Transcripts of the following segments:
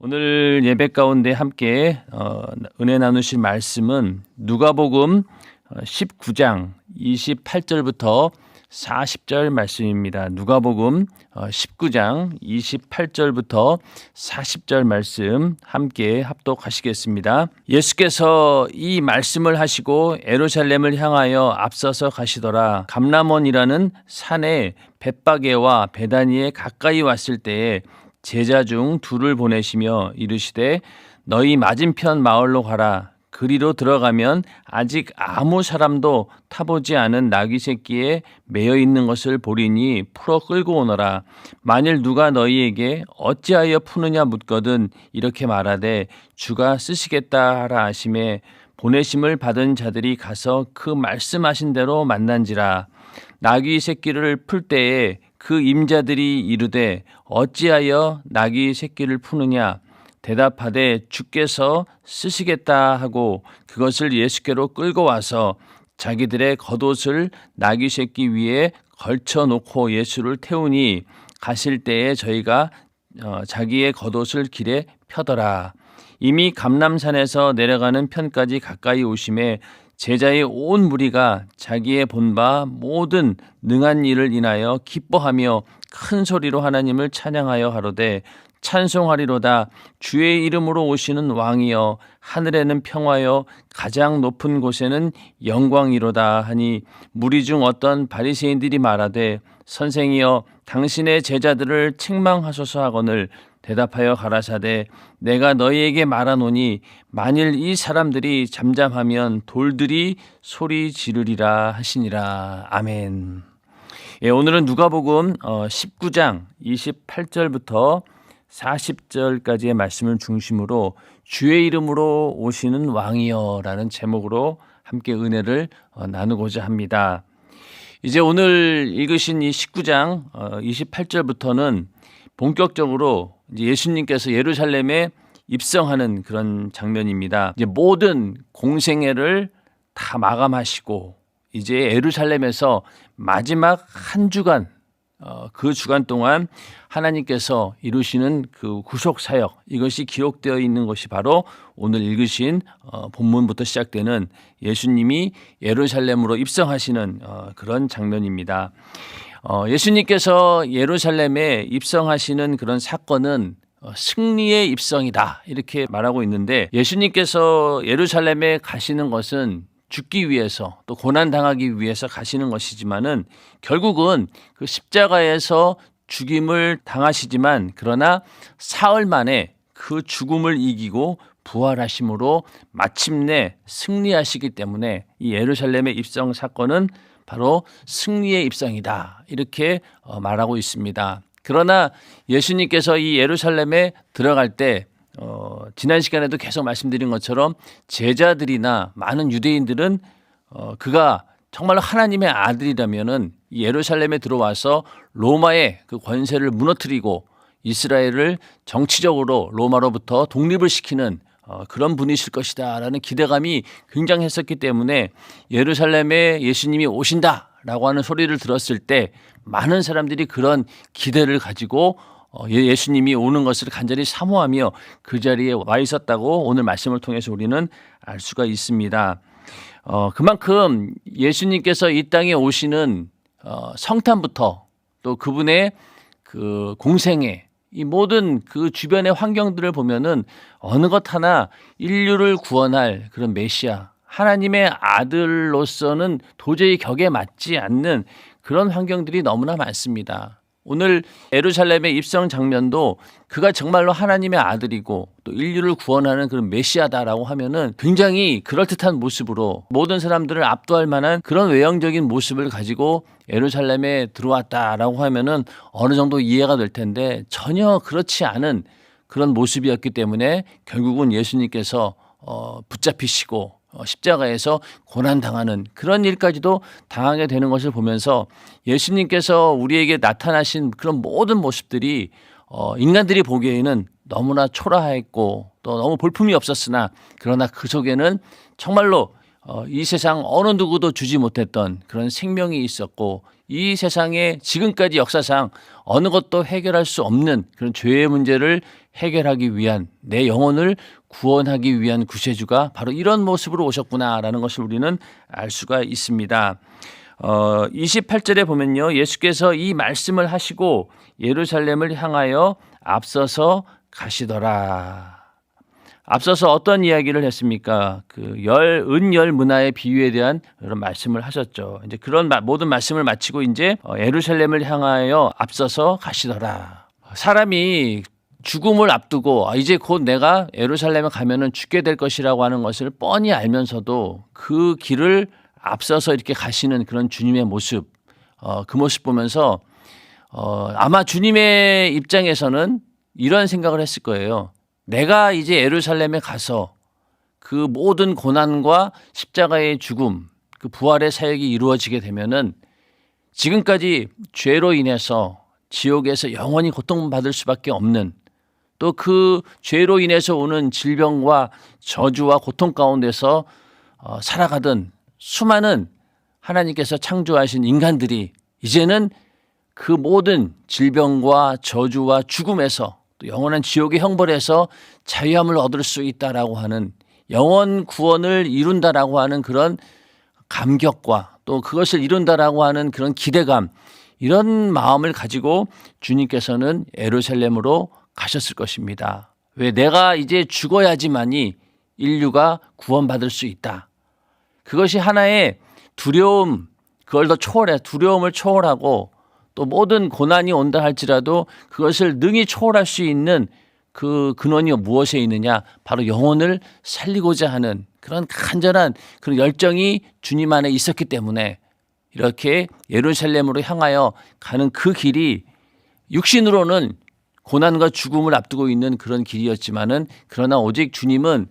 오늘 예배 가운데 함께 은혜 나누실 말씀은 누가복음 19장 28절부터 40절 말씀입니다. 누가복음 19장 28절부터 40절 말씀 함께 합독하시겠습니다. 예수께서 이 말씀을 하시고 예루살렘을 향하여 앞서서 가시더라. 감람원이라는 산에 벳바게와 베다니에 가까이 왔을 때에 제자 중 둘을 보내시며 이르시되 너희 맞은편 마을로 가라. 그리로 들어가면 아직 아무 사람도 타보지 않은 나귀 새끼에 매여 있는 것을 보리니 풀어 끌고 오너라. 만일 누가 너희에게 어찌하여 푸느냐 묻거든 이렇게 말하되 주가 쓰시겠다 하라 하심에 보내심을 받은 자들이 가서 그 말씀하신 대로 만난지라. 나귀 새끼를 풀 때에 그 임자들이 이르되 어찌하여 나귀 새끼를 푸느냐 대답하되 주께서 쓰시겠다 하고 그것을 예수께로 끌고 와서 자기들의 겉옷을 나귀 새끼 위에 걸쳐 놓고 예수를 태우니 가실 때에 저희가 자기의 겉옷을 길에 펴더라. 이미 감람산에서 내려가는 편까지 가까이 오심에 제자의 온 무리가 자기의 본 바 모든 능한 일을 인하여 기뻐하며 큰 소리로 하나님을 찬양하여 하로되 찬송하리로다. 주의 이름으로 오시는 왕이여 하늘에는 평화여 가장 높은 곳에는 영광이로다 하니 무리 중 어떤 바리새인들이 말하되 선생이여 당신의 제자들을 책망하소서 하거늘 대답하여 가라사대 내가 너희에게 말하노니 만일 이 사람들이 잠잠하면 돌들이 소리 지르리라 하시니라. 아멘. 오늘은 누가복음 19장 28절부터 40절까지의 말씀을 중심으로 주의 이름으로 오시는 왕이여라는 제목으로 함께 은혜를 나누고자 합니다. 이제 오늘 읽으신 이 19장 28절부터는 본격적으로 이제 예수님께서 예루살렘에 입성하는 그런 장면입니다. 이제 모든 공생애를 다 마감하시고 이제 예루살렘에서 마지막 한 주간 그 주간 동안 하나님께서 이루시는 그 구속 사역 이것이 기록되어 있는 것이 바로 오늘 읽으신 본문부터 시작되는 예수님이 예루살렘으로 입성하시는 그런 장면입니다. 예수님께서 예루살렘에 입성하시는 그런 사건은 승리의 입성이다 이렇게 말하고 있는데 예수님께서 예루살렘에 가시는 것은 죽기 위해서 또 고난당하기 위해서 가시는 것이지만은 결국은 그 십자가에서 죽임을 당하시지만 그러나 사흘 만에 그 죽음을 이기고 부활하심으로 마침내 승리하시기 때문에 이 예루살렘의 입성 사건은 바로 승리의 입성이다 이렇게 말하고 있습니다. 그러나 예수님께서 이 예루살렘에 들어갈 때 지난 시간에도 계속 말씀드린 것처럼 제자들이나 많은 유대인들은 그가 정말로 하나님의 아들이라면은 예루살렘에 들어와서 로마의 그 권세를 무너뜨리고 이스라엘을 정치적으로 로마로부터 독립을 시키는 그런 분이실 것이다라는 기대감이 굉장했었기 때문에 예루살렘에 예수님이 오신다라고 하는 소리를 들었을 때 많은 사람들이 그런 기대를 가지고 예수님이 오는 것을 간절히 사모하며 그 자리에 와 있었다고 오늘 말씀을 통해서 우리는 알 수가 있습니다. 그만큼 예수님께서 이 땅에 오시는 성탄부터 또 그분의 그 공생애 이 모든 그 주변의 환경들을 보면은 어느 것 하나 인류를 구원할 그런 메시아 하나님의 아들로서는 도저히 격에 맞지 않는 그런 환경들이 너무나 많습니다. 오늘 예루살렘의 입성 장면도 그가 정말로 하나님의 아들이고 또 인류를 구원하는 그런 메시아다라고 하면은 굉장히 그럴듯한 모습으로 모든 사람들을 압도할 만한 그런 외형적인 모습을 가지고 예루살렘에 들어왔다라고 하면은 어느 정도 이해가 될 텐데 전혀 그렇지 않은 그런 모습이었기 때문에 결국은 예수님께서 붙잡히시고 십자가에서 고난당하는 그런 일까지도 당하게 되는 것을 보면서 예수님께서 우리에게 나타나신 그런 모든 모습들이 인간들이 보기에는 너무나 초라했고 또 너무 볼품이 없었으나 그러나 그 속에는 정말로 이 세상 어느 누구도 주지 못했던 그런 생명이 있었고 이 세상에 지금까지 역사상 어느 것도 해결할 수 없는 그런 죄의 문제를 해결하기 위한, 내 영혼을 구원하기 위한 구세주가 바로 이런 모습으로 오셨구나라는 것을 우리는 알 수가 있습니다. 28절에 보면요, 예수께서 이 말씀을 하시고 예루살렘을 향하여 앞서서 가시더라. 앞서서 어떤 이야기를 했습니까? 은열 문화의 비유에 대한 그런 말씀을 하셨죠. 이제 그런 모든 말씀을 마치고 이제 예루살렘을 향하여 앞서서 가시더라. 사람이 죽음을 앞두고 이제 곧 내가 예루살렘에 가면은 죽게 될 것이라고 하는 것을 뻔히 알면서도 그 길을 앞서서 이렇게 가시는 그런 주님의 모습, 그 모습 보면서 아마 주님의 입장에서는 이런 생각을 했을 거예요. 내가 이제 예루살렘에 가서 그 모든 고난과 십자가의 죽음, 그 부활의 사역이 이루어지게 되면은 지금까지 죄로 인해서 지옥에서 영원히 고통받을 수밖에 없는, 또 그 죄로 인해서 오는 질병과 저주와 고통 가운데서 살아가던 수많은 하나님께서 창조하신 인간들이 이제는 그 모든 질병과 저주와 죽음에서 또 영원한 지옥의 형벌에서 자유함을 얻을 수 있다라고 하는, 영원 구원을 이룬다라고 하는 그런 감격과 또 그것을 이룬다라고 하는 그런 기대감, 이런 마음을 가지고 주님께서는 예루살렘으로 가셨을 것입니다. 왜? 내가 이제 죽어야지만이 인류가 구원받을 수 있다. 그것이 하나의 두려움, 그걸 더 초월해, 두려움을 초월하고 또 모든 고난이 온다 할지라도 그것을 능히 초월할 수 있는 그 근원이 무엇에 있느냐? 바로 영혼을 살리고자 하는 그런 간절한 그런 열정이 주님 안에 있었기 때문에 이렇게 예루살렘으로 향하여 가는 그 길이 육신으로는 고난과 죽음을 앞두고 있는 그런 길이었지만은, 그러나 오직 주님은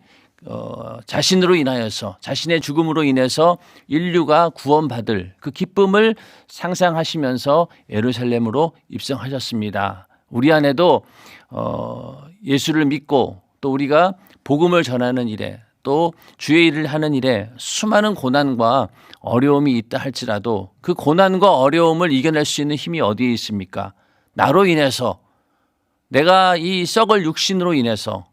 자신으로 인하여서, 자신의 죽음으로 인해서 인류가 구원받을 그 기쁨을 상상하시면서 예루살렘으로 입성하셨습니다. 우리 안에도 예수를 믿고 또 우리가 복음을 전하는 일에, 또 주의 일을 하는 일에 수많은 고난과 어려움이 있다 할지라도 그 고난과 어려움을 이겨낼 수 있는 힘이 어디에 있습니까? 나로 인해서, 내가 이 썩을 육신으로 인해서,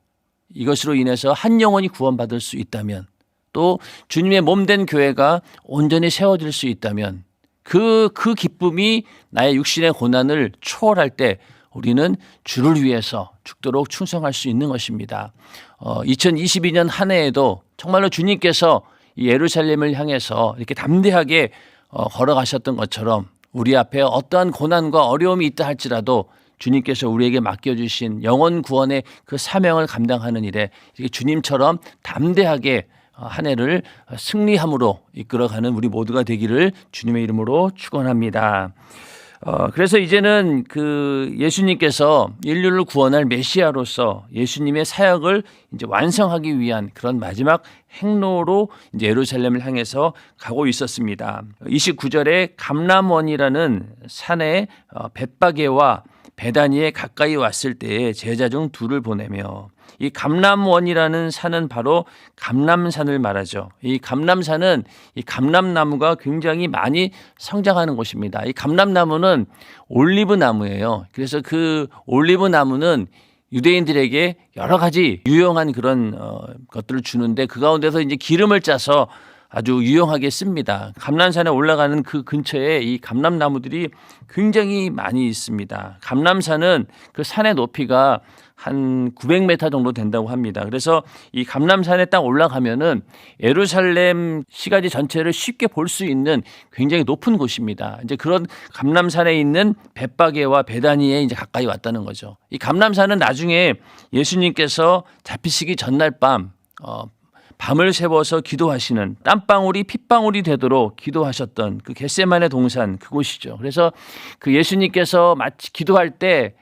이것으로 인해서 한 영혼이 구원받을 수 있다면, 또 주님의 몸된 교회가 온전히 세워질 수 있다면 그 기쁨이 나의 육신의 고난을 초월할 때 우리는 주를 위해서 죽도록 충성할 수 있는 것입니다. 2022년 한 해에도 정말로 주님께서 이 예루살렘을 향해서 이렇게 담대하게 걸어가셨던 것처럼 우리 앞에 어떠한 고난과 어려움이 있다 할지라도 주님께서 우리에게 맡겨주신 영혼 구원의 그 사명을 감당하는 일에 이렇게 주님처럼 담대하게 한 해를 승리함으로 이끌어가는 우리 모두가 되기를 주님의 이름으로 축원합니다. 그래서 이제는 그 예수님께서 인류를 구원할 메시아로서 예수님의 사역을 이제 완성하기 위한 그런 마지막 행로로 이제 예루살렘을 향해서 가고 있었습니다. 29절에 감람원이라는 산에 벳바게와 베다니에 가까이 왔을 때에 제자 중 둘을 보내며, 이 감람원이라는 산은 바로 감람산을 말하죠. 이 감람산은 이 감람나무가 굉장히 많이 성장하는 곳입니다. 이 감람나무는 올리브 나무예요. 그래서 그 올리브 나무는 유대인들에게 여러 가지 유용한 그런 것들을 주는데 그 가운데서 이제 기름을 짜서 아주 유용하게 씁니다. 감람산에 올라가는 그 근처에 이 감람나무들이 굉장히 많이 있습니다. 감람산은 그 산의 높이가 한 900m 정도 된다고 합니다. 그래서 이 감람산에 딱 올라가면은 예루살렘 시가지 전체를 쉽게 볼 수 있는 굉장히 높은 곳입니다. 이제 그런 감람산에 있는 벳바게와 베다니에 이제 가까이 왔다는 거죠. 이 감람산은 나중에 예수님께서 잡히시기 전날 밤을 새워서 기도하시는, 땀방울이 핏방울이 되도록 기도하셨던 그 겟세마네 동산, 그곳이죠. 그래서 그 예수님께서 마치 기도할 때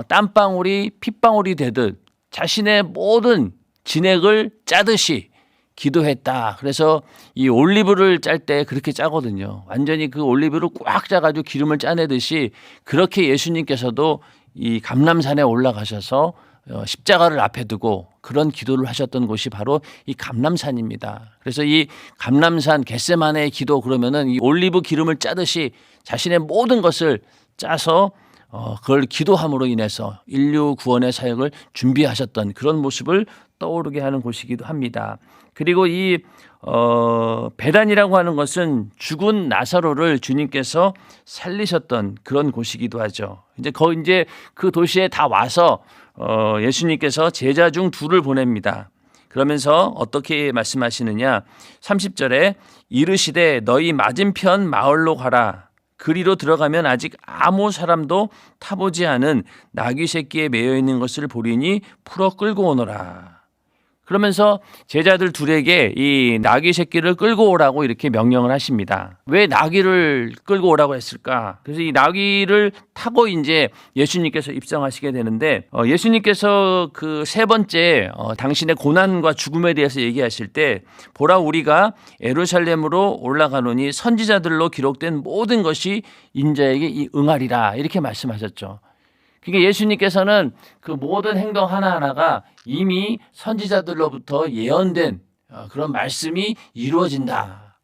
땀방울이 핏방울이 되듯 자신의 모든 진액을 짜듯이 기도했다. 그래서 이 올리브를 짤 때 그렇게 짜거든요. 완전히 그 올리브를 꽉 짜가지고 기름을 짜내듯이 그렇게 예수님께서도 이 감람산에 올라가셔서 십자가를 앞에 두고 그런 기도를 하셨던 곳이 바로 이 감람산입니다. 그래서 이 감람산 겟세마네의 기도 그러면은 이 올리브 기름을 짜듯이 자신의 모든 것을 짜서 그걸 기도함으로 인해서 인류 구원의 사역을 준비하셨던 그런 모습을 떠오르게 하는 곳이기도 합니다. 그리고 이 베단이라고 하는 것은 죽은 나사로를 주님께서 살리셨던 그런 곳이기도 하죠. 이제 그 도시에 다 와서 예수님께서 제자 중 둘을 보냅니다. 그러면서 어떻게 말씀하시느냐? 30절에 이르시되 너희 맞은편 마을로 가라. 그리로 들어가면 아직 아무 사람도 타보지 않은 나귀 새끼에 매여 있는 것을 보리니 풀어 끌고 오너라. 그러면서 제자들 둘에게 이 나귀 새끼를 끌고 오라고 이렇게 명령을 하십니다. 왜 나귀를 끌고 오라고 했을까? 그래서 이 나귀를 타고 이제 예수님께서 입성하시게 되는데 예수님께서 그 세 번째 당신의 고난과 죽음에 대해서 얘기하실 때 보라 우리가 예루살렘으로 올라가노니 선지자들로 기록된 모든 것이 인자에게 응하리라 이렇게 말씀하셨죠. 그러니까 예수님께서는 그 모든 행동 하나하나가 이미 선지자들로부터 예언된 그런 말씀이 이루어진다.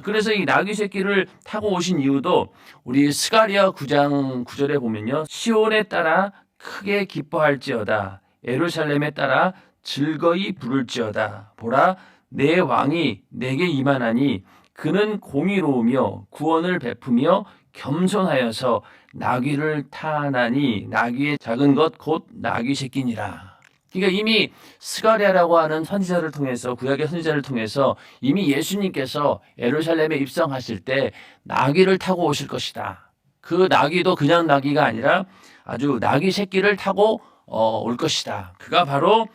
그래서 이 나귀 새끼를 타고 오신 이유도 우리 스가랴 9장 9절에 보면요. 시온에 따라 크게 기뻐할지어다. 예루살렘에 따라 즐거이 부를지어다. 보라 내 왕이 내게 임하나니 그는 공의로우며 구원을 베푸며 겸손하여서 나귀를 타나니 나귀의 작은 것 곧 나귀 새끼니라. 그러니까 이미 스가랴라고 하는 선지자를 통해서 구약의 선지자를 통해서 이미 예수님께서 예루살렘에 입성하실 때 나귀를 타고 오실 것이다. 그 나귀도 그냥 나귀가 아니라 아주 나귀 새끼를 타고 올 것이다. 그가 바로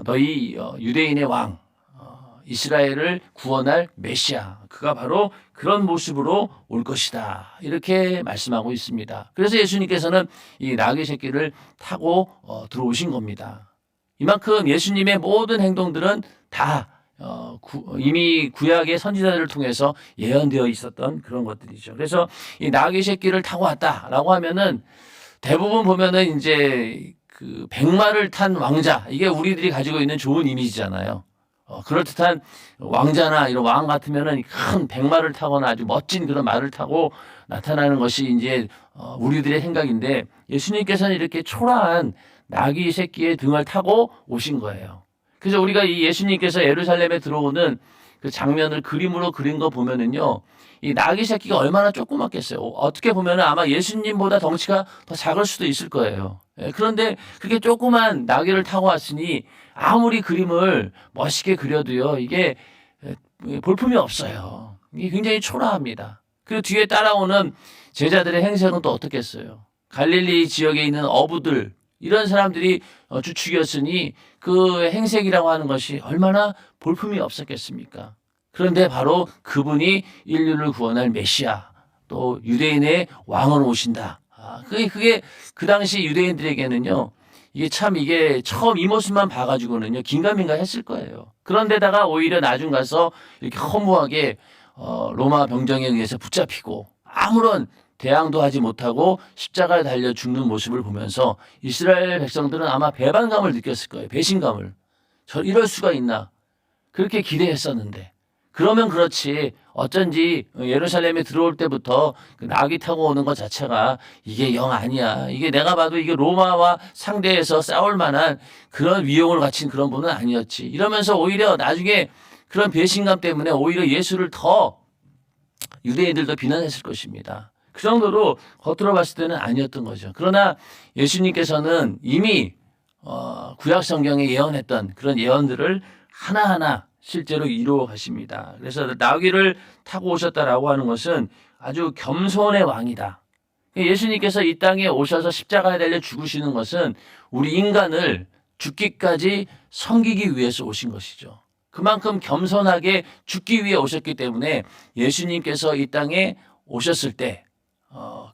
너희 유대인의 왕 이스라엘을 구원할 메시아 그가 바로 그런 모습으로 올 것이다 이렇게 말씀하고 있습니다. 그래서 예수님께서는 이 나귀 새끼를 타고 들어오신 겁니다. 이만큼 예수님의 모든 행동들은 다 이미 구약의 선지자들을 통해서 예언되어 있었던 그런 것들이죠. 그래서 이 나귀 새끼를 타고 왔다라고 하면은 대부분 보면은 이제 그 백마를 탄 왕자 이게 우리들이 가지고 있는 좋은 이미지잖아요. 그럴듯한 왕자나 이런 왕 같으면은 큰 백마를 타거나 아주 멋진 그런 말을 타고 나타나는 것이 이제 우리들의 생각인데 예수님께서는 이렇게 초라한 나귀 새끼의 등을 타고 오신 거예요. 그래서 우리가 이 예수님께서 예루살렘에 들어오는 그 장면을 그림으로 그린 거 보면은요, 이 나귀 새끼가 얼마나 조그맣겠어요. 어떻게 보면은 아마 예수님보다 덩치가 더 작을 수도 있을 거예요. 그런데 그렇게 조그만 나귀를 타고 왔으니 아무리 그림을 멋있게 그려도요, 이게 볼품이 없어요. 이게 굉장히 초라합니다. 그리고 뒤에 따라오는 제자들의 행색은 또 어떻겠어요? 갈릴리 지역에 있는 어부들, 이런 사람들이 주축이었으니 그 행색이라고 하는 것이 얼마나 볼품이 없었겠습니까? 그런데 바로 그분이 인류를 구원할 메시아, 또 유대인의 왕으로 오신다. 그게 그 당시 유대인들에게는요, 이게 처음 이 모습만 봐가지고는요, 긴가민가 했을 거예요. 그런데다가 오히려 나중 가서 이렇게 허무하게 로마 병정에 의해서 붙잡히고 아무런 대항도 하지 못하고 십자가에 달려 죽는 모습을 보면서 이스라엘 백성들은 아마 배반감을 느꼈을 거예요. 배신감을. 이럴 수가 있나. 그렇게 기대했었는데. 그러면 그렇지 어쩐지 예루살렘에 들어올 때부터 그 나귀 타고 오는 것 자체가 이게 영 아니야. 이게 내가 봐도 이게 로마와 상대해서 싸울 만한 그런 위용을 갖춘 그런 분은 아니었지. 이러면서 오히려 나중에 그런 배신감 때문에 오히려 예수를 더 유대인들도 비난했을 것입니다. 그 정도로 겉으로 봤을 때는 아니었던 거죠. 그러나 예수님께서는 이미 구약 성경에 예언했던 그런 예언들을 하나하나 실제로 이루어 가십니다. 그래서 나귀를 타고 오셨다라고 하는 것은 아주 겸손의 왕이다. 예수님께서 이 땅에 오셔서 십자가에 달려 죽으시는 것은 우리 인간을 죽기까지 섬기기 위해서 오신 것이죠. 그만큼 겸손하게 죽기 위해 오셨기 때문에 예수님께서 이 땅에 오셨을 때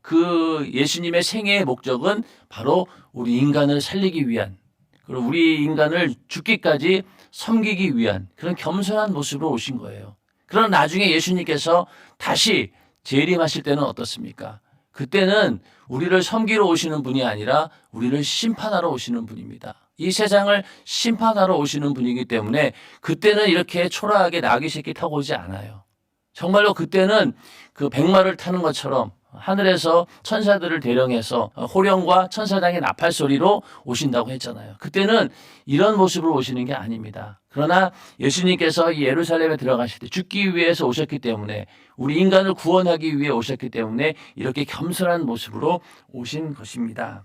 그 예수님의 생애의 목적은 바로 우리 인간을 살리기 위한, 그리고 우리 인간을 죽기까지 섬기기 위한 그런 겸손한 모습으로 오신 거예요. 그러나 나중에 예수님께서 다시 재림하실 때는 어떻습니까? 그때는 우리를 섬기러 오시는 분이 아니라 우리를 심판하러 오시는 분입니다. 이 세상을 심판하러 오시는 분이기 때문에 그때는 이렇게 초라하게 나귀 새끼 타고 오지 않아요. 정말로 그때는 그 백마를 타는 것처럼 하늘에서 천사들을 대령해서 호령과 천사장의 나팔 소리로 오신다고 했잖아요. 그때는 이런 모습으로 오시는 게 아닙니다. 그러나 예수님께서 이 예루살렘에 들어가실 때 죽기 위해서 오셨기 때문에 우리 인간을 구원하기 위해 오셨기 때문에 이렇게 겸손한 모습으로 오신 것입니다.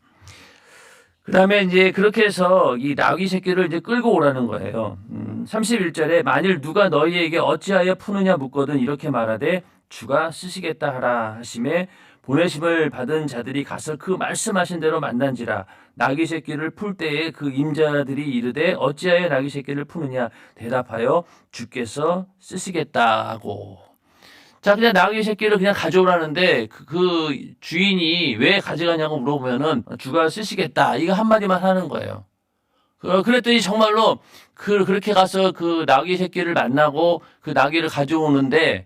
그 다음에 이제 그렇게 해서 이 나귀 새끼를 이제 끌고 오라는 거예요. 31절에 만일 누가 너희에게 어찌하여 푸느냐 묻거든 이렇게 말하되 주가 쓰시겠다 하라 하심에 보내심을 받은 자들이 가서 그 말씀하신 대로 만난지라 나귀 새끼를 풀 때에 그 임자들이 이르되 어찌하여 나귀 새끼를 푸느냐 대답하여 주께서 쓰시겠다 하고. 자, 그냥 나귀 새끼를 그냥 가져오라는데 그 주인이 왜 가져가냐고 물어보면은 주가 쓰시겠다 이거 한마디만 하는 거예요. 그랬더니 정말로 그렇게 가서 그 나귀 새끼를 만나고 그 나귀를 가져오는데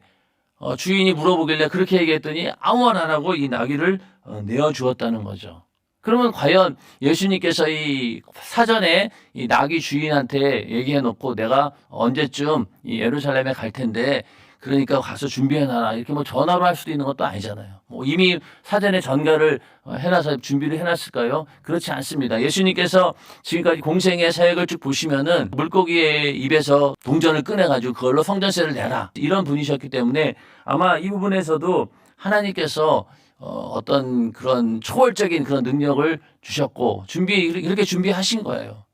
주인이 물어보길래 그렇게 얘기했더니 아무 말 안 하고 이 나귀를 내어주었다는 거죠. 그러면 과연 예수님께서 이 사전에 이 나귀 주인한테 얘기해 놓고 내가 언제쯤 이 예루살렘에 갈 텐데 그러니까 가서 준비해놔라 이렇게 뭐 전화로 할 수도 있는 것도 아니잖아요. 뭐 이미 사전에 전가를 해놔서 준비를 해놨을까요? 그렇지 않습니다. 예수님께서 지금까지 공생의 사역을 쭉 보시면은 물고기의 입에서 동전을 꺼내가지고 그걸로 성전세를 내라 이런 분이셨기 때문에 아마 이 부분에서도 하나님께서 어떤 그런 초월적인 그런 능력을 주셨고 이렇게 준비하신 거예요.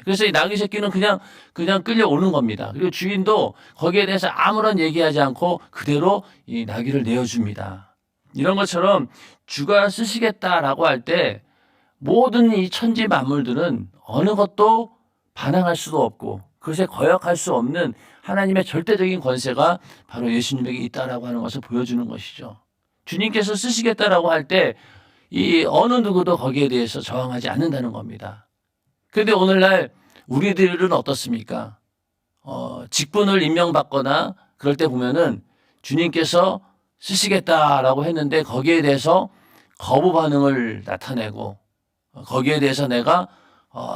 그래서 이 나귀 새끼는 그냥 끌려오는 겁니다. 그리고 주인도 거기에 대해서 아무런 얘기하지 않고 그대로 이 나귀를 내어줍니다. 이런 것처럼 주가 쓰시겠다라고 할 때 모든 이 천지 만물들은 어느 것도 반항할 수도 없고 그것에 거역할 수 없는 하나님의 절대적인 권세가 바로 예수님에게 있다라고 하는 것을 보여주는 것이죠. 주님께서 쓰시겠다라고 할 때 이 어느 누구도 거기에 대해서 저항하지 않는다는 겁니다. 그런데 오늘날 우리들은 어떻습니까? 직분을 임명받거나 그럴 때 보면은 주님께서 쓰시겠다라고 했는데 거기에 대해서 거부 반응을 나타내고 거기에 대해서 내가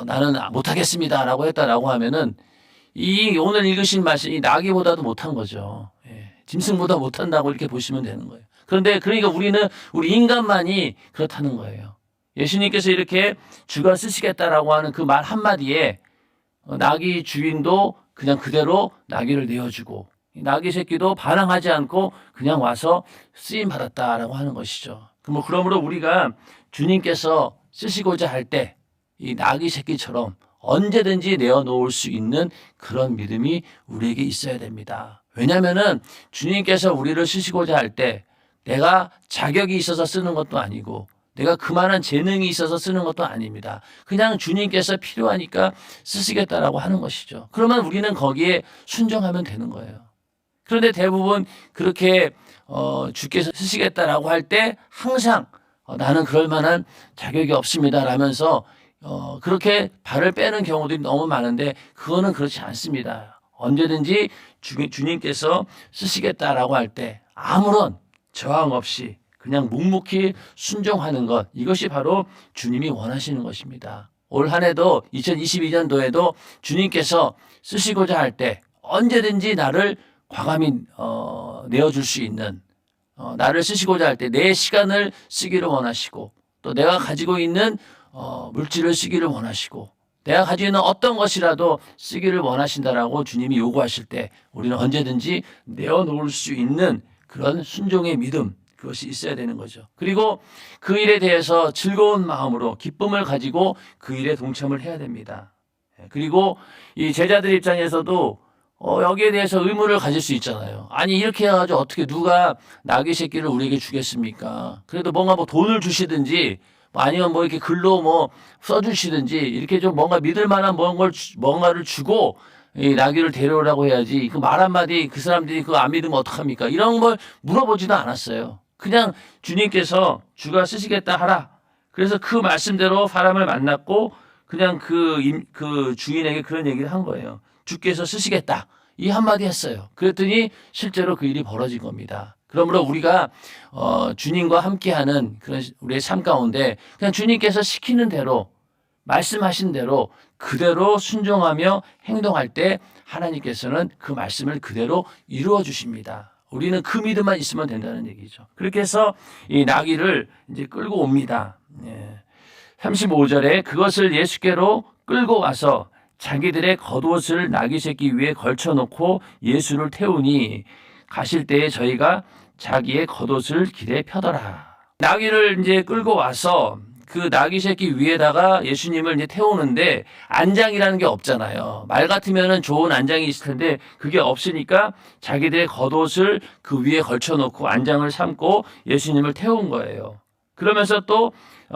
나는 못하겠습니다라고 했다라고 하면은 이 오늘 읽으신 말씀이 나귀보다도 못한 거죠. 짐승보다 못한다고 이렇게 보시면 되는 거예요. 그러니까 우리 인간만이 그렇다는 거예요. 예수님께서 이렇게 주가 쓰시겠다라고 하는 그 말 한마디에 나귀 주인도 그냥 그대로 나귀를 내어주고 나귀 새끼도 반항하지 않고 그냥 와서 쓰임 받았다라고 하는 것이죠. 그러므로 우리가 주님께서 쓰시고자 할 때 이 나귀 새끼처럼 언제든지 내어놓을 수 있는 그런 믿음이 우리에게 있어야 됩니다. 왜냐하면은 주님께서 우리를 쓰시고자 할 때 내가 자격이 있어서 쓰는 것도 아니고 내가 그만한 재능이 있어서 쓰는 것도 아닙니다. 그냥 주님께서 필요하니까 쓰시겠다라고 하는 것이죠. 그러면 우리는 거기에 순종하면 되는 거예요. 그런데 대부분 그렇게 주께서 쓰시겠다라고 할 때 항상 나는 그럴 만한 자격이 없습니다 라면서 그렇게 발을 빼는 경우들이 너무 많은데 그거는 그렇지 않습니다. 언제든지 주님께서 쓰시겠다라고 할 때 아무런 저항 없이 그냥 묵묵히 순종하는 것 이것이 바로 주님이 원하시는 것입니다. 올 한 해도 2022년도에도 주님께서 쓰시고자 할 때 언제든지 나를 과감히 내어줄 수 있는 나를 쓰시고자 할 때 내 시간을 쓰기를 원하시고 또 내가 가지고 있는 물질을 쓰기를 원하시고 내가 가지고 있는 어떤 것이라도 쓰기를 원하신다라고 주님이 요구하실 때 우리는 언제든지 내어놓을 수 있는 그런 순종의 믿음 그것이 있어야 되는 거죠. 그리고 그 일에 대해서 즐거운 마음으로 기쁨을 가지고 그 일에 동참을 해야 됩니다. 그리고 이 제자들 입장에서도 여기에 대해서 의문을 가질 수 있잖아요. 아니 이렇게 해가지고 어떻게 누가 나귀 새끼를 우리에게 주겠습니까? 그래도 뭔가 뭐 돈을 주시든지 아니면 뭐 이렇게 글로 뭐 써주시든지 이렇게 좀 뭔가 믿을 만한 뭔가를 주고 이 나귀를 데려오라고 해야지 그 말 한마디 그 사람들이 그거 안 믿으면 어떡합니까? 이런 걸 물어보지도 않았어요. 그냥 주님께서 주가 쓰시겠다 하라. 그래서 그 말씀대로 사람을 만났고 그냥 그 주인에게 그런 얘기를 한 거예요. 주께서 쓰시겠다. 이 한마디 했어요. 그랬더니 실제로 그 일이 벌어진 겁니다. 그러므로 우리가 주님과 함께하는 그런 우리의 삶 가운데 그냥 주님께서 시키는 대로 말씀하신 대로 그대로 순종하며 행동할 때 하나님께서는 그 말씀을 그대로 이루어 주십니다. 우리는 그 믿음만 있으면 된다는 얘기죠. 그렇게 해서 이 나귀를 이제 끌고 옵니다. 35절에 그것을 예수께로 끌고 와서 자기들의 겉옷을 나귀 새끼 위에 걸쳐놓고 예수를 태우니 가실 때에 저희가 자기의 겉옷을 길에 펴더라. 나귀를 이제 끌고 와서 그 나귀 새끼 위에다가 예수님을 이제 태우는데 안장이라는 게 없잖아요. 말 같으면은 좋은 안장이 있을 텐데 그게 없으니까 자기들의 겉옷을 그 위에 걸쳐놓고 안장을 삼고 예수님을 태운 거예요. 그러면서 또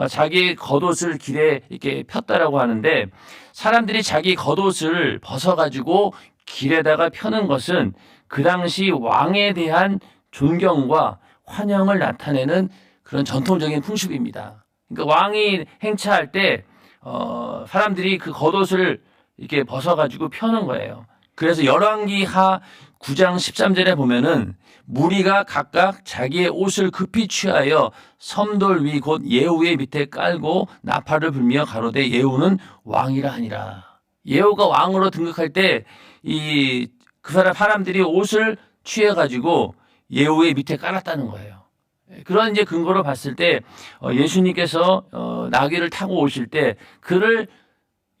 자기 겉옷을 길에 이렇게 폈다라고 하는데 사람들이 자기 겉옷을 벗어가지고 길에다가 펴는 것은 그 당시 왕에 대한 존경과 환영을 나타내는 그런 전통적인 풍습입니다. 그러니까 왕이 행차할 때 사람들이 그 겉옷을 이렇게 벗어가지고 펴는 거예요. 그래서 열왕기하 9장 13절에 보면은 무리가 각각 자기의 옷을 급히 취하여 섬돌 위 곧 예후의 밑에 깔고 나팔을 불며 가로되 예후는 왕이라 하니라. 예후가 왕으로 등극할 때 그 사람들이 옷을 취해가지고 예후의 밑에 깔았다는 거예요. 그런 이제 근거로 봤을 때 예수님께서 나귀를 타고 오실 때 그를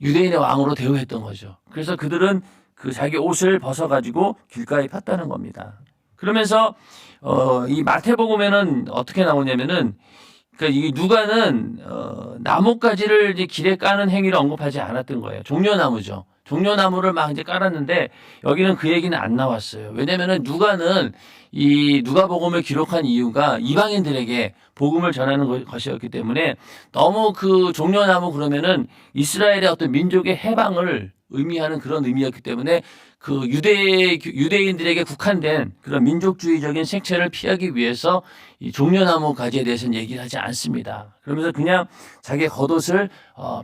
유대인의 왕으로 대우했던 거죠. 그래서 그들은 그 자기 옷을 벗어가지고 길가에 폈다는 겁니다. 그러면서 이 마태복음에는 어떻게 나오냐면은 그러니까 이 누가는 나뭇가지를 이제 길에 까는 행위를 언급하지 않았던 거예요. 종려나무죠. 종려나무를 막 이제 깔았는데 여기는 그 얘기는 안 나왔어요. 왜냐면은 누가는 이 누가복음을 기록한 이유가 이방인들에게 복음을 전하는 것이었기 때문에 너무 그 종려나무 그러면은 이스라엘의 어떤 민족의 해방을 의미하는 그런 의미였기 때문에 그 유대인들에게 국한된 그런 민족주의적인 색채를 피하기 위해서 이 종려나무 가지에 대해서는 얘기를 하지 않습니다. 그러면서 그냥 자기 겉옷을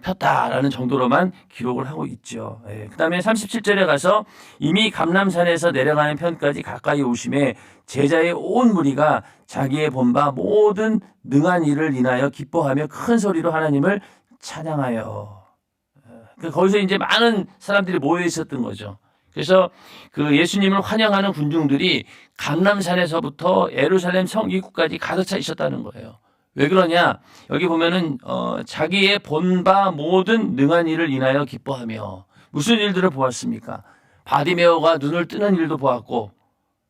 폈다라는 정도로만 기록을 하고 있죠. 그 다음에 37절에 가서 이미 감람산에서 내려가는 편까지 가까이 오심에 제자의 온 무리가 자기의 본 바 모든 능한 일을 인하여 기뻐하며 큰 소리로 하나님을 찬양하여. 거기서 이제 많은 사람들이 모여 있었던 거죠. 그래서 그 예수님을 환영하는 군중들이 감람산에서부터 예루살렘 성 입구까지 가득 차 있었다는 거예요. 왜 그러냐? 여기 보면은 자기의 본바 모든 능한 일을 인하여 기뻐하며 무슨 일들을 보았습니까? 바디메오가 눈을 뜨는 일도 보았고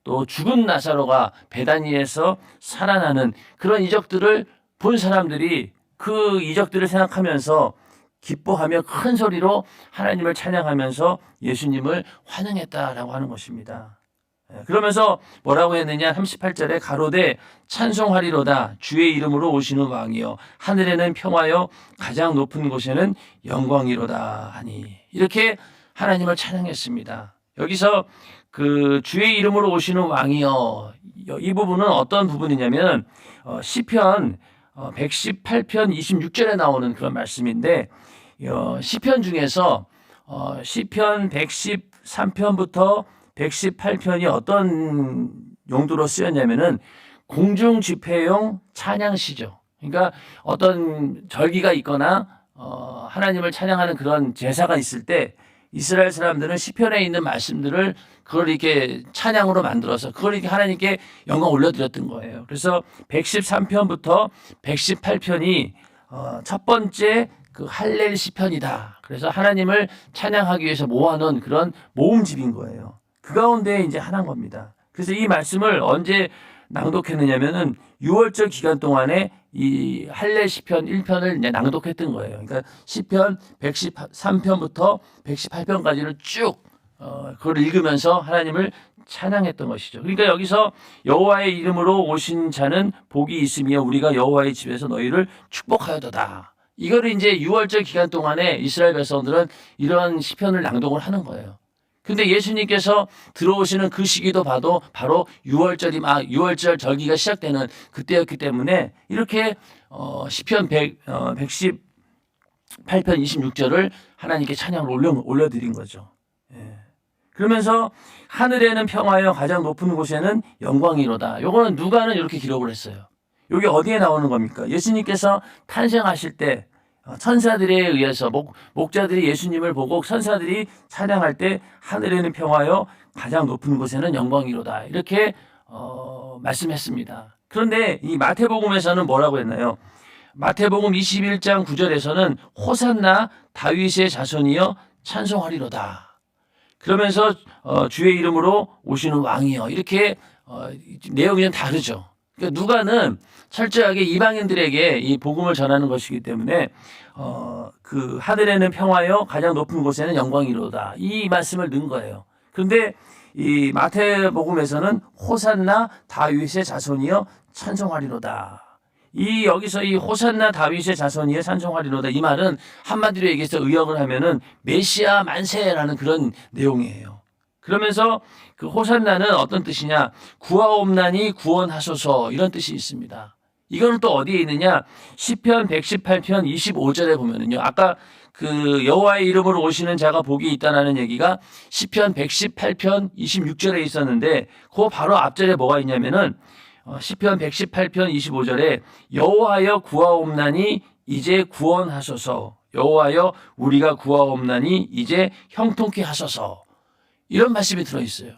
또 죽은 나사로가 베다니에서 살아나는 그런 이적들을 본 사람들이 그 이적들을 생각하면서 기뻐하며 큰 소리로 하나님을 찬양하면서 예수님을 환영했다라고 하는 것입니다. 그러면서 뭐라고 했느냐? 38절에 가로되 찬송하리로다 주의 이름으로 오시는 왕이여 하늘에는 평화여 가장 높은 곳에는 영광이로다 하니 이렇게 하나님을 찬양했습니다. 여기서 그 주의 이름으로 오시는 왕이여 이 부분은 어떤 부분이냐면 시편 118편 26절에 나오는 그런 말씀인데 시편 중에서 시편 113편부터 118편이 어떤 용도로 쓰였냐면은 공중 집회용 찬양시죠. 그러니까 어떤 절기가 있거나 하나님을 찬양하는 그런 제사가 있을 때 이스라엘 사람들은 시편에 있는 말씀들을 그걸 이렇게 찬양으로 만들어서 그걸 이렇게 하나님께 영광 올려드렸던 거예요. 그래서 113편부터 118편이 첫 번째 그 할렐 시편이다. 그래서 하나님을 찬양하기 위해서 모아놓은 그런 모음집인 거예요. 그 가운데 이제 하나인 겁니다. 그래서 이 말씀을 언제 낭독했느냐면은 6월절 기간 동안에 이 할렐 시편 1편을 이제 낭독했던 거예요. 그러니까 시편 113편부터 118편까지를 쭉 그걸 읽으면서 하나님을 찬양했던 것이죠. 그러니까 여기서 여호와의 이름으로 오신 자는 복이 있으며 우리가 여호와의 집에서 너희를 축복하여도다. 이거를 이제 6월절 기간 동안에 이스라엘 백성들은 이런 시편을 낭독을 하는 거예요. 근데 예수님께서 들어오시는 그 시기도 봐도 바로 6월절 절기가 시작되는 그때였기 때문에 이렇게 시편 118편 26절을 하나님께 찬양을 올려드린 거죠. 예. 그러면서 하늘에는 평화여 가장 높은 곳에는 영광이로다. 요거는 누가는 이렇게 기록을 했어요. 여기 어디에 나오는 겁니까? 예수님께서 탄생하실 때 천사들에 의해서 목자들이 예수님을 보고 천사들이 찬양할 때 하늘에는 평화여 가장 높은 곳에는 영광이로다. 이렇게 말씀했습니다. 그런데 이 마태복음에서는 뭐라고 했나요? 마태복음 21장 9절에서는 호산나 다윗의 자손이여 찬송하리로다. 그러면서 주의 이름으로 오시는 왕이여. 이렇게 내용이 좀 다르죠. 그러니까 누가는 철저하게 이방인들에게 이 복음을 전하는 것이기 때문에 그 하늘에는 평화여 가장 높은 곳에는 영광이로다. 이 말씀을 넣은 거예요. 그런데 이 마태복음에서는 호산나 다윗의 자손이여 찬송하리로다. 여기서 이 호산나 다윗의 자손이여 찬송하리로다. 이 말은 한마디로 얘기해서 의역을 하면은 메시아 만세라는 그런 내용이에요. 그러면서 그 호산나는 어떤 뜻이냐? 구하옵나니 구원하소서 이런 뜻이 있습니다. 이거는 또 어디에 있느냐? 시편 118편 25절에 보면은요. 아까 그 여호와의 이름으로 오시는 자가 복이 있다라는 얘기가 시편 118편 26절에 있었는데 그 바로 앞절에 뭐가 있냐면은 시편 118편 25절에 여호와여 구하옵나니 이제 구원하소서. 여호와여 우리가 구하옵나니 이제 형통케 하소서. 이런 말씀이 들어있어요.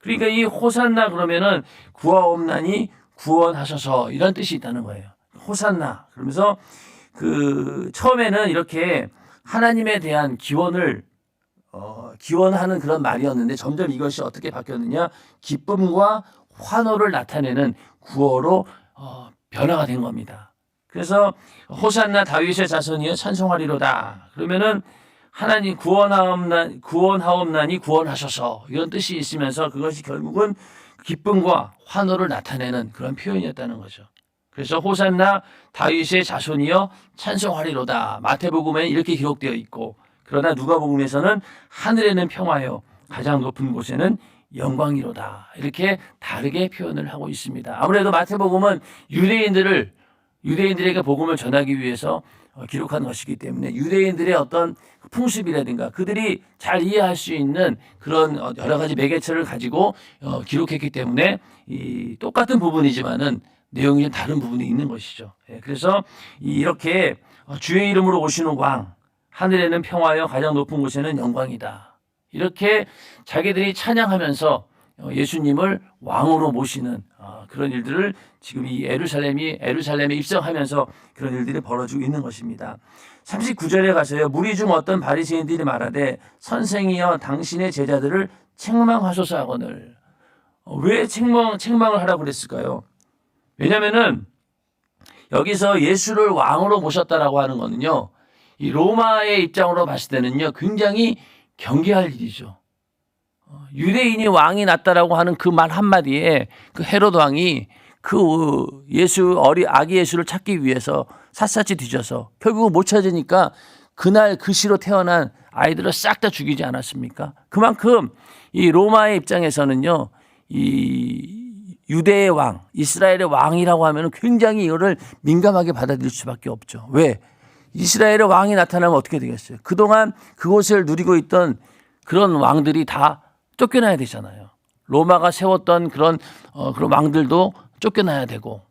그러니까 이 호산나 그러면은 구하옵나니 구원하소서 이런 뜻이 있다는 거예요. 호산나. 그러면서 그 처음에는 이렇게 하나님에 대한 기원하는 그런 말이었는데 점점 이것이 어떻게 바뀌었느냐? 기쁨과 환호를 나타내는 구어로 변화가 된 겁니다. 그래서 호산나 다윗의 자손이여 찬송하리로다. 그러면은 하나님 구원하옵나니 구원하소서 이런 뜻이 있으면서 그것이 결국은 기쁨과 환호를 나타내는 그런 표현이었다는 거죠. 그래서 호산나 다윗의 자손이여 찬송하리로다. 마태복음에 이렇게 기록되어 있고 그러나 누가복음에서는 하늘에는 평화여 가장 높은 곳에는 영광이로다. 이렇게 다르게 표현을 하고 있습니다. 아무래도 마태복음은 유대인들에게 복음을 전하기 위해서 기록한 것이기 때문에 유대인들의 어떤 풍습이라든가 그들이 잘 이해할 수 있는 그런 여러 가지 매개체를 가지고 기록했기 때문에 이 똑같은 부분이지만은 내용이 다른 부분이 있는 것이죠. 그래서 이렇게 주의 이름으로 오시는 왕, 하늘에는 평화여 가장 높은 곳에는 영광이다. 이렇게 자기들이 찬양하면서 예수님을 왕으로 모시는 그런 일들을 지금 이 에루살렘에 입성하면서 그런 일들이 벌어지고 있는 것입니다. 39절에 가서요. 무리 중 어떤 바리새인들이 말하되 선생이여 당신의 제자들을 책망하소서 하거늘. 왜 책망을 하라고 그랬을까요? 왜냐면은 여기서 예수를 왕으로 모셨다라고 하는 거는요. 이 로마의 입장으로 봤을 때는요. 굉장히 경계할 일이죠. 유대인이 왕이 났다라고 하는 그 말 한마디에 그 헤롯 왕이 그 아기 예수를 찾기 위해서 샅샅이 뒤져서 결국 못 찾으니까 그날 그 시로 태어난 아이들을 싹 다 죽이지 않았습니까? 그만큼 이 로마의 입장에서는요. 이 유대의 왕, 이스라엘의 왕이라고 하면 굉장히 이거를 민감하게 받아들일 수밖에 없죠. 왜? 이스라엘의 왕이 나타나면 어떻게 되겠어요? 그동안 그곳을 누리고 있던 그런 왕들이 다 쫓겨나야 되잖아요. 로마가 세웠던 그런 왕들도 쫓겨나야 되고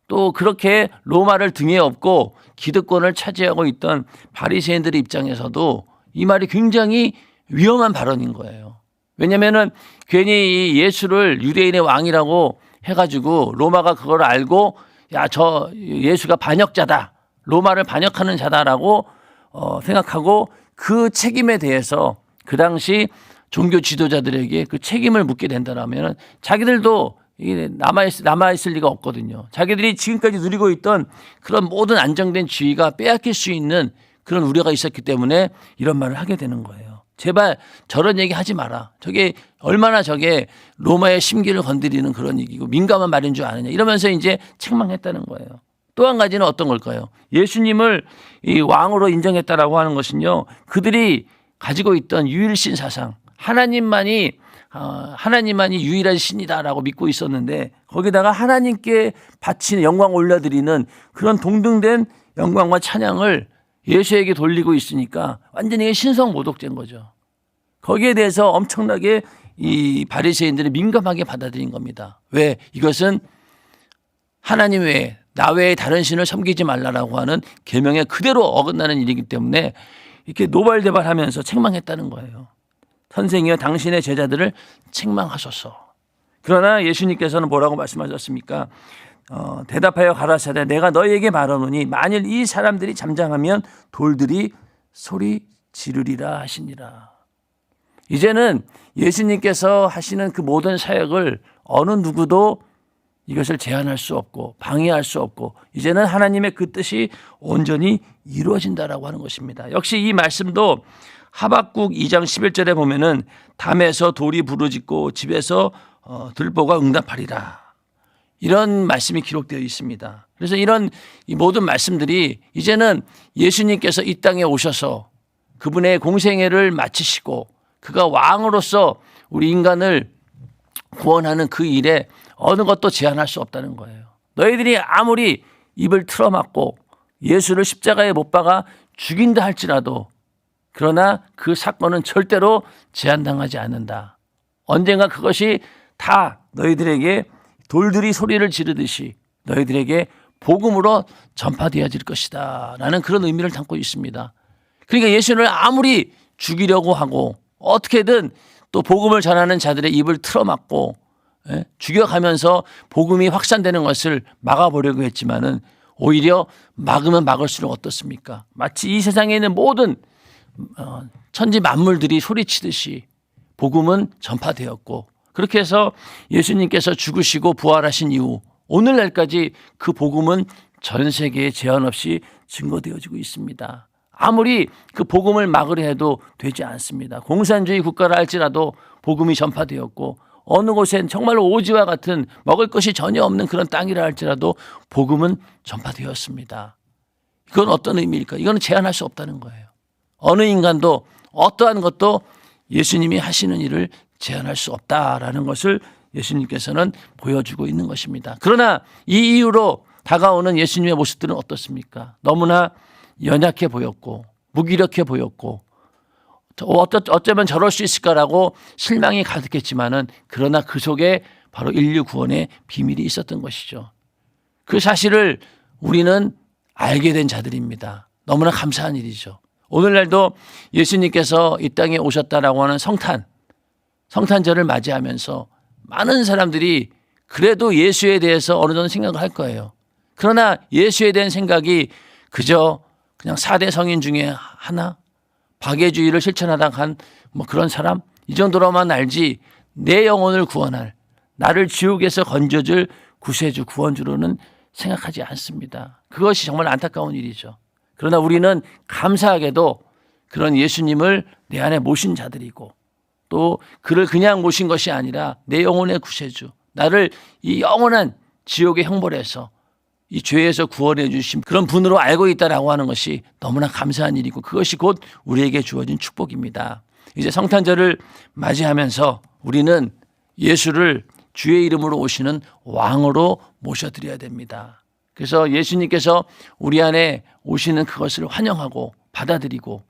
또 그렇게 로마를 등에 업고 기득권을 차지하고 있던 바리새인들의 입장에서도 이 말이 굉장히 위험한 발언인 거예요. 왜냐하면은 괜히 이 예수를 유대인의 왕이라고 해가지고 로마가 그걸 알고 저 예수가 반역자다. 로마를 반역하는 자다라고 생각하고 그 책임에 대해서 그 당시 종교 지도자들에게 그 책임을 묻게 된다면 자기들도 남아있을 리가 없거든요. 자기들이 지금까지 누리고 있던 그런 모든 안정된 지위가 빼앗길 수 있는 그런 우려가 있었기 때문에 이런 말을 하게 되는 거예요. 제발 저런 얘기 하지 마라. 저게 얼마나 로마의 심기를 건드리는 그런 얘기고 민감한 말인 줄 아느냐. 이러면서 이제 책망했다는 거예요. 또 한 가지는 어떤 걸까요? 예수님을 이 왕으로 인정했다라고 하는 것은요. 그들이 가지고 있던 유일신 사상, 하나님만이 유일한 신이다라고 믿고 있었는데 거기다가 하나님께 바치는 영광 올려드리는 그런 동등된 영광과 찬양을 예수에게 돌리고 있으니까 완전히 신성모독죄인 거죠. 거기에 대해서 엄청나게 이 바리새인들이 민감하게 받아들인 겁니다. 왜? 이것은 하나님 외에 나 외에 다른 신을 섬기지 말라라고 하는 계명에 그대로 어긋나는 일이기 때문에 이렇게 노발대발하면서 책망했다는 거예요. 선생이여 당신의 제자들을 책망하소서. 그러나 예수님께서는 뭐라고 말씀하셨습니까? 대답하여 가라사대 내가 너희에게 말하노니 만일 이 사람들이 잠잠하면 돌들이 소리 지르리라 하시니라. 이제는 예수님께서 하시는 그 모든 사역을 어느 누구도 이것을 제한할 수 없고 방해할 수 없고 이제는 하나님의 그 뜻이 온전히 이루어진다라고 하는 것입니다. 역시 이 말씀도 하박국 2장 11절에 보면은 담에서 돌이 부르짖고 집에서 들보가 응답하리라. 이런 말씀이 기록되어 있습니다. 그래서 이런 이 모든 말씀들이 이제는 예수님께서 이 땅에 오셔서 그분의 공생애를 마치시고 그가 왕으로서 우리 인간을 구원하는 그 일에 어느 것도 제한할 수 없다는 거예요. 너희들이 아무리 입을 틀어막고 예수를 십자가에 못 박아 죽인다 할지라도 그러나 그 사건은 절대로 제한당하지 않는다. 언젠가 그것이 다 너희들에게 돌들이 소리를 지르듯이 너희들에게 복음으로 전파되어질 것이다 라는 그런 의미를 담고 있습니다. 그러니까 예수를 아무리 죽이려고 하고 어떻게든 또 복음을 전하는 자들의 입을 틀어막고 죽여가면서 복음이 확산되는 것을 막아보려고 했지만은 오히려 막으면 막을수록 어떻습니까? 마치 이 세상에 있는 모든 천지 만물들이 소리치듯이 복음은 전파되었고 그렇게 해서 예수님께서 죽으시고 부활하신 이후 오늘날까지 그 복음은 전 세계에 제한 없이 증거되어지고 있습니다. 아무리 그 복음을 막으려 해도 되지 않습니다. 공산주의 국가라 할지라도 복음이 전파되었고 어느 곳엔 정말로 오지와 같은 먹을 것이 전혀 없는 그런 땅이라 할지라도 복음은 전파되었습니다. 이건 어떤 의미일까? 이건 제한할 수 없다는 거예요. 어느 인간도 어떠한 것도 예수님이 하시는 일을 제한할 수 없다라는 것을 예수님께서는 보여주고 있는 것입니다. 그러나 이 이후로 다가오는 예수님의 모습들은 어떻습니까? 너무나 연약해 보였고 무기력해 보였고 어쩌면 저럴 수 있을까라고 실망이 가득했지만은 그러나 그 속에 바로 인류 구원의 비밀이 있었던 것이죠. 그 사실을 우리는 알게 된 자들입니다. 너무나 감사한 일이죠. 오늘날도 예수님께서 이 땅에 오셨다라고 하는 성탄절을 맞이하면서 많은 사람들이 그래도 예수에 대해서 어느 정도 생각을 할 거예요. 그러나 예수에 대한 생각이 그저 그냥 4대 성인 중에 하나? 박애주의를 실천하다가 한 그런 사람? 이 정도로만 알지 내 영혼을 구원할 나를 지옥에서 건져줄 구세주 구원주로는 생각하지 않습니다. 그것이 정말 안타까운 일이죠. 그러나 우리는 감사하게도 그런 예수님을 내 안에 모신 자들이고 또 그를 그냥 모신 것이 아니라 내 영혼의 구세주 나를 이 영원한 지옥의 형벌에서 이 죄에서 구원해 주신 그런 분으로 알고 있다라고 하는 것이 너무나 감사한 일이고 그것이 곧 우리에게 주어진 축복입니다. 이제 성탄절을 맞이하면서 우리는 예수를 주의 이름으로 오시는 왕으로 모셔드려야 됩니다. 그래서 예수님께서 우리 안에 오시는 그것을 환영하고 받아들이고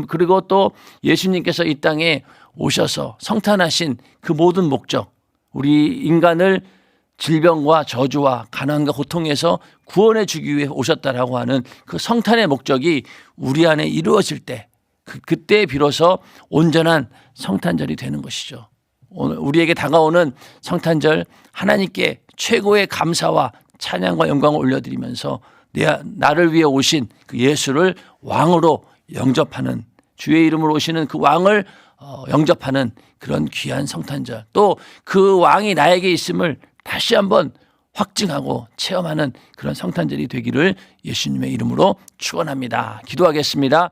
그리고 또 예수님께서 이 땅에 오셔서 성탄하신 그 모든 목적 우리 인간을 질병과 저주와 가난과 고통에서 구원해 주기 위해 오셨다라고 하는 그 성탄의 목적이 우리 안에 이루어질 때 그때 비로소 온전한 성탄절이 되는 것이죠. 오늘 우리에게 다가오는 성탄절 하나님께 최고의 감사와 찬양과 영광을 올려드리면서 나를 위해 오신 그 예수를 왕으로 영접하는 주의 이름으로 오시는 그 왕을 영접하는 그런 귀한 성탄절 또 그 왕이 나에게 있음을 다시 한번 확증하고 체험하는 그런 성탄절이 되기를 예수님의 이름으로 축원합니다. 기도하겠습니다.